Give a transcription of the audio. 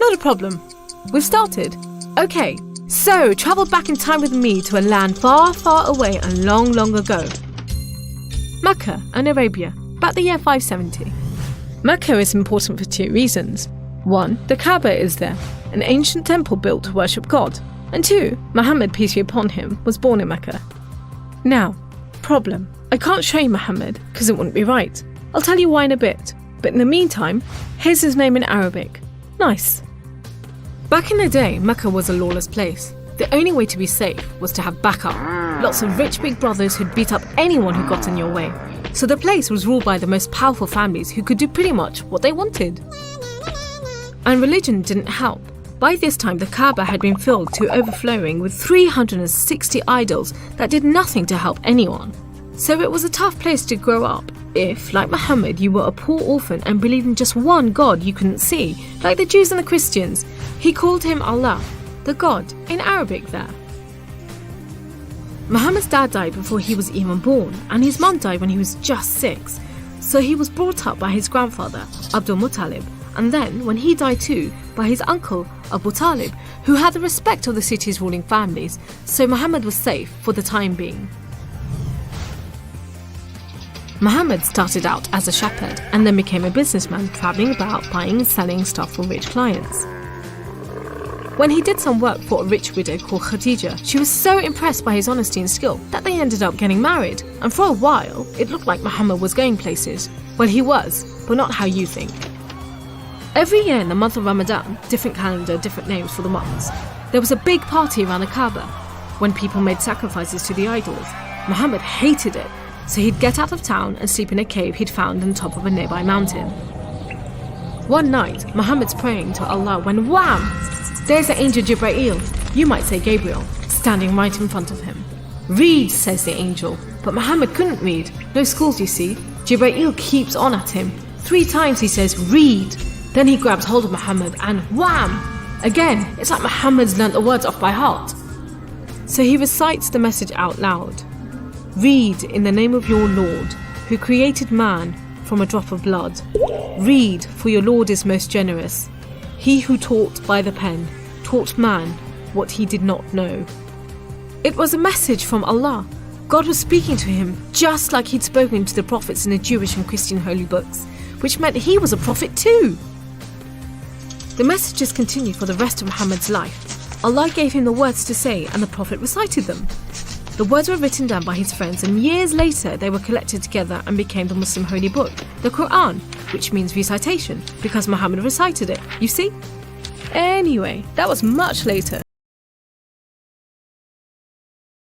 Not a problem. We've started. Okay, so travel back in time with me to a land far, far away and long, long ago. Mecca and Arabia, about the year 570. Mecca is important for 2 reasons. 1, the Kaaba is there, an ancient temple built to worship God. And 2, Muhammad, peace be upon him, was born in Mecca. Now, problem. I can't show you Muhammad because it wouldn't be right. I'll tell you why in a bit. But in the meantime, here's his name in Arabic. Nice. Back in the day, Mecca was a lawless place. The only way to be safe was to have backup. Lots of rich big brothers who'd beat up anyone who got in your way. So the place was ruled by the most powerful families who could do pretty much what they wanted. And religion didn't help. By this time, the Kaaba had been filled to overflowing with 360 idols that did nothing to help anyone. So it was a tough place to grow up if, like Muhammad, you were a poor orphan and believed in just one God you couldn't see, like the Jews and the Christians. He called him Allah, the God, in Arabic there. Muhammad's dad died before he was even born, and his mum died when he was just 6. So he was brought up by his grandfather, Abdul Muttalib, and then, when he died too, by his uncle, Abu Talib, who had the respect of the city's ruling families, so Muhammad was safe for the time being. Muhammad started out as a shepherd and then became a businessman, travelling about buying and selling stuff for rich clients. When he did some work for a rich widow called Khadija, she was so impressed by his honesty and skill that they ended up getting married, and for a while it looked like Muhammad was going places. Well, he was, but not how you think. Every year in the month of Ramadan, different calendar, different names for the months, there was a big party around the Kaaba when people made sacrifices to the idols. Muhammad hated it, so he'd get out of town and sleep in a cave he'd found on top of a nearby mountain. One night, Muhammad's praying to Allah when wham! There's the angel Jibreel, you might say Gabriel, standing right in front of him. Read, says the angel, but Muhammad couldn't read. No schools, you see. Jibreel keeps on at him. 3 times he says, read. Then he grabs hold of Muhammad and wham! Again, it's like Muhammad's learnt the words off by heart. So he recites the message out loud. Read in the name of your Lord, who created man from a drop of blood. Read, for your Lord is most generous. He who taught by the pen, taught man what he did not know. It was a message from Allah. God was speaking to him just like he'd spoken to the prophets in the Jewish and Christian holy books, which meant he was a prophet too. The messages continued for the rest of Muhammad's life. Allah gave him the words to say and the prophet recited them. The words were written down by his friends, and years later they were collected together and became the Muslim holy book, the Quran, which means recitation, because Muhammad recited it, you see? Anyway, that was much later.